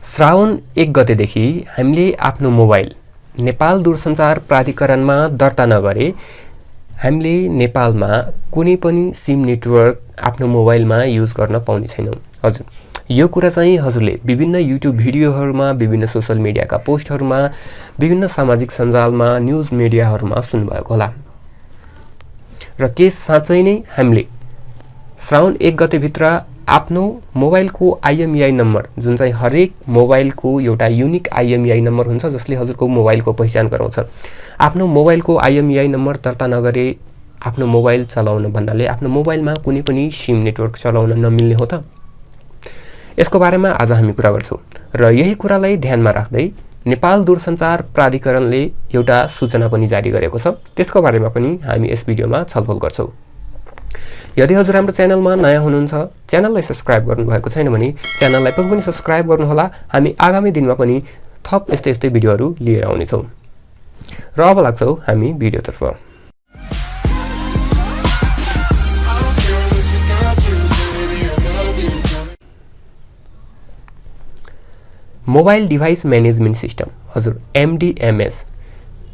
श्रावण 1 गतेदेखि हामीले आफ्नो मोबाइल नेपाल दूरसञ्चार प्राधिकरणमा दर्ता नगरे हामीले नेपालमा कुनै पनि सिम नेटवर्क आफ्नो मोबाइलमा युज गर्न पाउने छैनौं। हजुर, यो कुरा चाहिँ हजुरले विभिन्न युट्युब भिडियोहरुमा, विभिन्न सोशल मिडियाका पोस्टहरुमा, विभिन्न सामाजिक सञ्जालमा, न्यूज मिडियाहरुमा सुन्नुभएको होला। र के साँच्चै नै हामीले श्रावण 1 गते भित्र आफ्नो मोबाइलको IMEI नम्बर, जुन चाहिँ हरेक मोबाइलको एउटा युनिक IMEI नम्बर हुन्छ जसले हजुरको मोबाइलको पहिचान गराउँछ, आफ्नो मोबाइलको IMEI नम्बर दर्ता नगरे आफ्नो मोबाइल चलाउन भन्नाले आफ्नो मोबाइलमा कुनै पनि सिम नेटवर्क चलाउन नमिल्ने हो त? यसको बारेमा आज हामी कुरा गर्छौं र यही कुरालाई ध्यानमा राख्दै नेपाल दूरसञ्चार प्राधिकरणले एउटा सूचना पनि जारी गरेको छ। त्यसको बारेमा पनि हामी यस भिडियोमा छलफल गर्छौं। यदि हजुर हाम्रो च्यानलमा नयाँ हुनुहुन्छ, च्यानललाई सब्स्क्राइब गर्नुभएको छैन भने च्यानललाई पनि सब्स्क्राइब गर्नुहोला। हामी आगामी दिनमा पनि थप यस्तै भिडियोहरू लिएर आउनेछौँ। र अब लाग्छौं हामी भिडियोतर्फ। मोबाइल डिभाइस म्यानेजमेन्ट सिस्टम, हजुर MDMS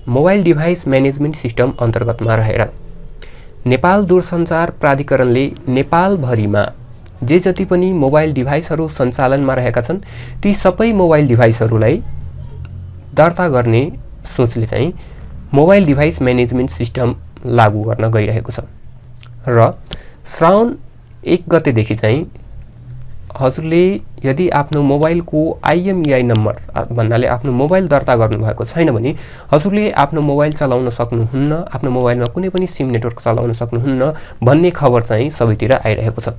mobile device management system अन्तर्गतमा रहेर नेपाल दूरसञ्चार प्राधिकरणले नेपालभरिमा जे जति पनि मोबाइल डिभाइसहरू सञ्चालनमा रहेका छन् ती सबै मोबाइल डिभाइसहरूलाई दर्ता गर्ने सोचले चाहिँ मोबाइल डिभाइस म्यानेजमेन्ट सिस्टम लागू गर्न गइरहेको छ। र श्रावण 1 गतेदेखि चाहिँ हजुरले यदि आफ्नो मोबाइलको IMEI नम्बर भन्नाले आफ्नो मोबाइल दर्ता गर्नुभएको छैन भने हजुरले आफ्नो मोबाइल चलाउन सक्नुहुन्न, आफ्नो मोबाइलमा कुनै पनि सिम नेटवर्क चलाउन सक्नुहुन्न भन्ने खबर चाहिँ सबैतिर आइरहेको छ।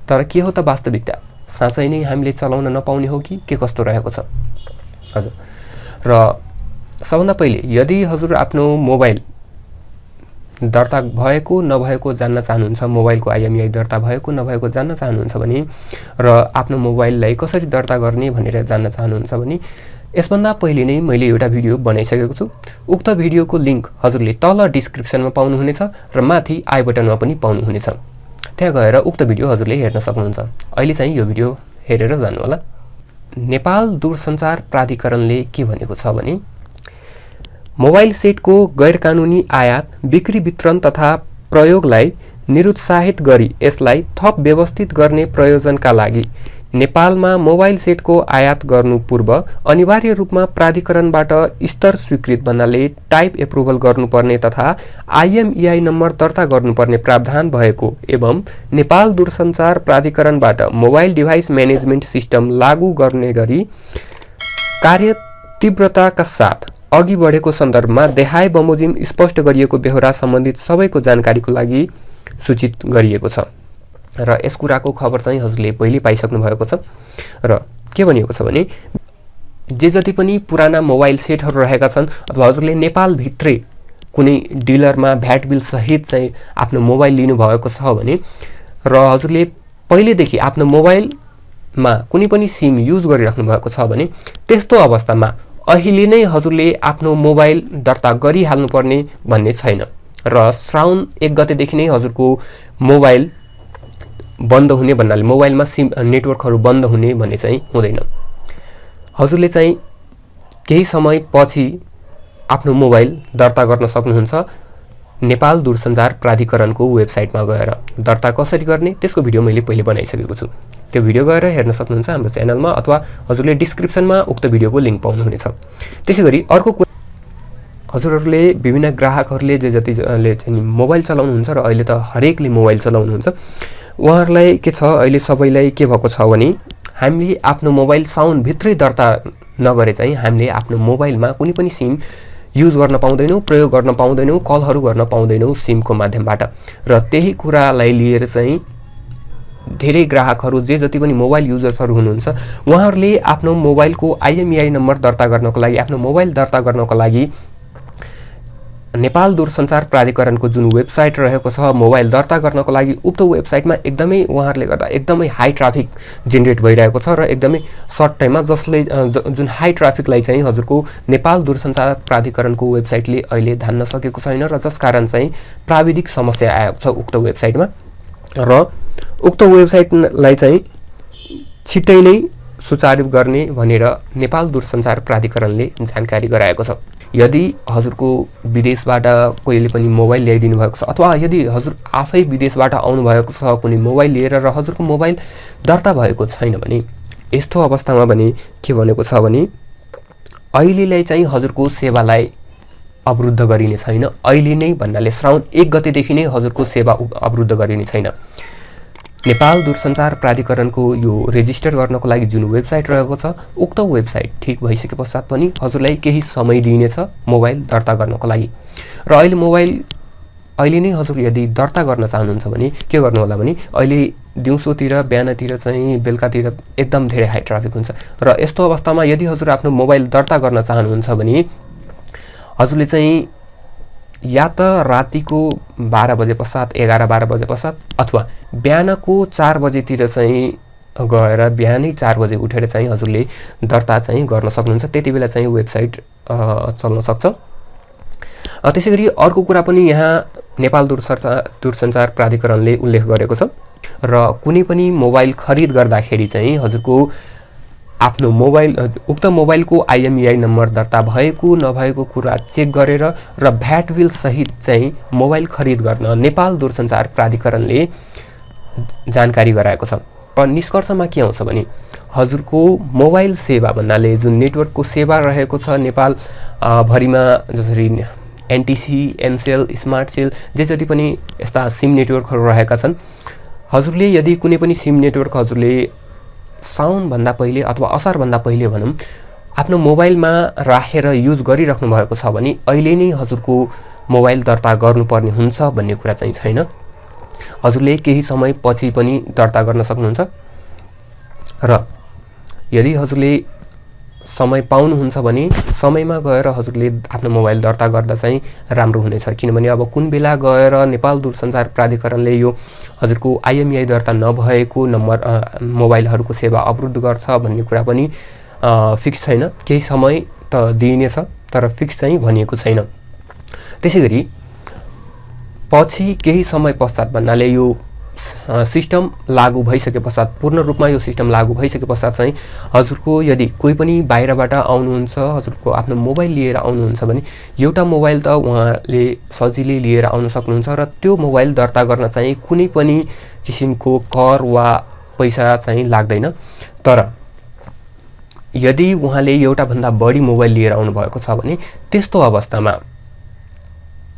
तर के हो त वास्तविकता? साँच्चै नै हामीले चलाउन नपाउने हो कि के कस्तो रहेको छ? हजुर, र सबभन्दा पहिले यदि हजुर आफ्नो मोबाइल दर्ता भएको नभएको जान्न चाहनुहुन्छ, मोबाइलको IMEI दर्ता भएको नभएको जान्न चाहनुहुन्छ भने र आफ्नो मोबाइललाई कसरी दर्ता गर्ने भनेर जान्न चाहनुहुन्छ भने यसभन्दा पहिले नै मैले एउटा भिडियो बनाइसकेको छु। उक्त भिडियोको लिंक हजुरले तल डिस्क्रिप्सनमा पाउनुहुनेछ र माथि आई बटनमा पनि पाउनुहुनेछ। त्यहाँ गएर उक्त भिडियो हजुरले हेर्न सक्नुहुन्छ। अहिले चाहिँ यो भिडियो हेरेर जानु होला। नेपाल दूरसञ्चार प्राधिकरणले के भनेको छ भने मोबाइल सेटको गैरकानुनी आयात, बिक्री, वितरण तथा प्रयोगलाई निरुत्साहित गरी यसलाई थप व्यवस्थित गर्ने प्रयोजनका लागि नेपालमा मोबाइल सेटको आयात गर्नु पूर्व अनिवार्य रूपमा प्राधिकरणबाट स्तर स्वीकृत भन्नाले टाइप एप्रुभल गर्नुपर्ने तथा IMEI नम्बर दर्ता गर्नुपर्ने प्रावधान भएको एवं नेपाल दूरसञ्चार प्राधिकरणबाट मोबाइल डिभाइस म्यानेजमेन्ट सिस्टम लागू गर्ने गरी कार्य तीव्रताका साथ अघि बढेको सन्दर्भमा देहाय बमोजिम स्पष्ट गरिएको बेहोरा सम्बन्धित सबैको जानकारीको लागि सूचित गरिएको छ। र यस कुराको खबर चाहिँ हजुरले पहिले पाइसक्नु भएको छ। र के भनिएको छ भने जे जति पनि पुराना मोबाइल सेटहरू रहेका छन् अथवा हजुरले नेपाल भित्रै कुनै डिलरमा भ्याट बिल सहित चाहिँ आफ्नो मोबाइल लिनु भएको छ भने र हजुरले पहिलेदेखि आफ्नो मोबाइलमा कुनै पनि सिम युज गरिराख्नु भएको छ भने त्यस्तो अवस्थामा अहिले नै हजुरले आफ्नो मोबाइल दर्ता गरिहाल्नुपर्ने भन्ने छैन। र श्रावण 1 गतेदेखि नै हजुरको मोबाइल बन्द हुने भन्नाले मोबाइलमा सिम नेटवर्कहरू बन्द हुने भन्ने चाहिँ हुँदैन। हजुरले चाहिँ केही समय पछि आफ्नो मोबाइल दर्ता गर्न सक्नुहुन्छ नेपाल दूरसञ्चार प्राधिकरणको वेबसाइटमा गएर। दर्ता कसरी गर्ने त्यसको भिडियो मैले पहिले बनाइसकेको छु। त्यो भिडियो गएर हेर्न सक्नुहुन्छ हाम्रो च्यानलमा अथवा हजुरले डिस्क्रिप्सनमा उक्त भिडियोको लिंक पाउनुहुनेछ। त्यसैगरी अर्को हजुरहरूले विभिन्न ग्राहकहरूले जे जतिले चाहिँ मोबाइल चलाउनुहुन्छ र अहिले त हरेकले मोबाइल चलाउनुहुन्छ उहाँहरूलाई के छ, अहिले सबैलाई के भएको छ भने हामीले आफ्नो मोबाइल साउन्ड भित्रै दर्ता नगरे चाहिँ हामीले आफ्नो मोबाइलमा कुनै पनि सिम युज गर्न पाउँदैनौं, प्रयोग गर्न पाउँदैनौं, कलहरू गर्न पाउँदैनौं सिमको माध्यमबाट। र त्यही कुरालाई लिएर चाहिँ धेरै ग्राहकहरू जे जति पनि मोबाइल युजर्सहरू हुनुहुन्छ उहाँहरूले आफ्नो मोबाइलको IMEI नम्बर दर्ता गर्नको लागि, आफ्नो मोबाइल दर्ता गर्नको लागि नेपाल दूरसञ्चार प्राधिकरणको जुन वेबसाइट रहेको छ मोबाइल दर्ता गर्नको लागि उक्त वेबसाइटमा एकदमै उहाँहरूले गर्दा एकदमै हाई ट्राफिक जेनेरेट भइरहेको छ र एकदमै सर्ट टाइममा जसले जुन हाई ट्राफिकलाई चाहिँ हजुरको नेपाल दूरसञ्चार प्राधिकरणको वेबसाइटले अहिले धान्न सकेको छैन र जसकारण चाहिँ प्राविधिक समस्या आएको छ उक्त वेबसाइटमा। र उक्त वेबसाइटलाई चाहिँ छिट्टै नै सुचारू गर्ने भनेर नेपाल दूरसञ्चार प्राधिकरणले जानकारी गराएको छ। यदि हजुरको विदेशबाट कोहीले पनि मोबाइल ल्याइदिनु भएको छ अथवा यदि हजुर आफै विदेशबाट आउनु भएको छ कुनै मोबाइल लिएर र हजुरको मोबाइल दर्ता भएको छैन भने यस्तो अवस्थामा भने के भनेको छ भने अहिलेलाई चाहिँ हजुरको सेवालाई अवरुद्ध गरिने छैन। अहिले नै भन्नाले श्रावण 1 गतेदेखि नै हजुरको सेवा अवरुद्ध गरिने छैन। नेपाल दूरसञ्चार प्राधिकरणको यो रेजिस्टर गर्नको लागि जुन वेबसाइट रहेको छ उक्त वेबसाइट ठिक भइसके पश्चात पनि हजुरलाई केही समय दिइनेछ मोबाइल दर्ता गर्नको लागि। र अहिले नै हजुर यदि दर्ता गर्न चाहनुहुन्छ भने के गर्नु होला भने अहिले दिउँसोतिर बिहानतिर चाहिँ बेलुकातिर एकदम धेरै हाई ट्राफिक हुन्छ र यस्तो अवस्थामा यदि हजुर आफ्नो मोबाइल दर्ता गर्न चाहनुहुन्छ भने हजुरले चाहिँ या त रातिको 12 बजे पश्चात 11-12 बजे पश्चात अथवा बिहानको 4 बजेतिर चाहिँ गएर बिहानै 4 बजे उठेर चाहिँ हजुरले दर्ता चाहिँ गर्न सक्नुहुन्छ। त्यति बेला चाहिँ वेबसाइट चल्न सक्छ। त्यसैगरी अर्को कुरा पनि यहाँ नेपाल दूरसञ्चार प्राधिकरणले उल्लेख गरेको छ र कुनै पनि मोबाइल खरिद गर्दाखेरि चाहिँ हजुरको आफ्नो मोबाइल उक्त मोबाइलको IMEI नम्बर दर्ता भएको नभएको कुरा चेक गरेर र भ्याट बिल सहित चाहिँ मोबाइल खरिद गर्न नेपाल दूरसञ्चार प्राधिकरणले जानकारी गराएको छ। र निष्कर्षमा के आउँछ भने हजुरको मोबाइल सेवा भन्नाले जुन नेटवर्कको सेवा रहेको छ नेपाल भरिमा जसरी एनटिसी, एनसेल, स्मार्ट सेल जे जति पनि यस्ता सिम नेटवर्कहरू रहेका छन् हजुरले यदि कुनै पनि सिम नेटवर्क हजुरले साउनभन्दा पहिले अथवा असारभन्दा पहिले भनौँ आफ्नो मोबाइलमा राखेर युज गरिराख्नु भएको छ भने अहिले नै हजुरको मोबाइल दर्ता गर्नुपर्ने हुन्छ भन्ने कुरा चाहिँ छैन। हजुरले केही समय पछि पनि दर्ता गर्न सक्नुहुन्छ र यदि हजुरले समय पाउनुहुन्छ भने समयमा गएर हजुरले आफ्नो मोबाइल दर्ता गर्दा चाहिँ राम्रो हुनेछ। किनभने अब कुन बेला गएर नेपाल दूरसञ्चार प्राधिकरणले यो हजुरको IMEI दर्ता नभएको नम्बर मोबाइलहरूको सेवा अवरुद्ध गर्छ भन्ने कुरा पनि फिक्स छैन। केही समय त दिइनेछ तर फिक्स चाहिँ भनिएको छैन। त्यसैगरी पछि केही समय पश्चात भन्नाले यो सिस्टम लागू भइसके पश्चात पूर्ण रूपमा यो सिस्टम लागू भइसके पश्चात चाहिँ हजुरको यदि कोही पनि बाहिरबाट आउनुहुन्छ हजुरको आफ्नो मोबाइल लिएर आउनुहुन्छ भने एउटा मोबाइल त उहाँले सजिलै लिएर आउन सक्नुहुन्छ र त्यो मोबाइल दर्ता गर्न चाहिँ कुनै पनि किसिमको कर वा पैसा चाहिँ लाग्दैन। तर यदि उहाँले एउटा भन्दा बढी मोबाइल लिएर आउनु भएको छ भने त्यस्तो अवस्थामा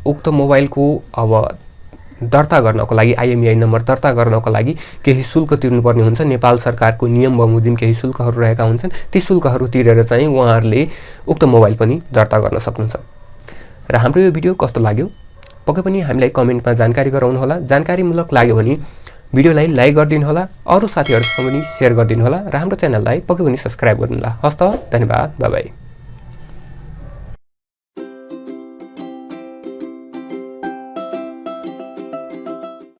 उक्त मोबाइलको अब दर्ता गर्नको लागि IMEI नम्बर दर्ता गर्नको लागि केही शुल्क तिर्नुपर्ने हुन्छ। नेपाल सरकारको नियम बमोजिम केही शुल्कहरू रहेका हुन्छन्। ती शुल्कहरू तिरेर चाहिँ उहाँहरूले उक्त मोबाइल पनि दर्ता गर्न सक्नुहुन्छ। र हाम्रो यो भिडियो कस्तो लाग्यो पक्कै पनि हामीलाई कमेन्टमा जानकारी गराउनु होला। जानकारीमूलक लाग्यो भने भिडियोलाई लाइक गरिदिनु होला, अरू साथीहरूसँग पनि सेयर गरिदिनु होला र हाम्रो च्यानललाई पक्कै पनि सब्स्क्राइब गर्नु होला। हस्त धन्यवाद, बाइ बाइ।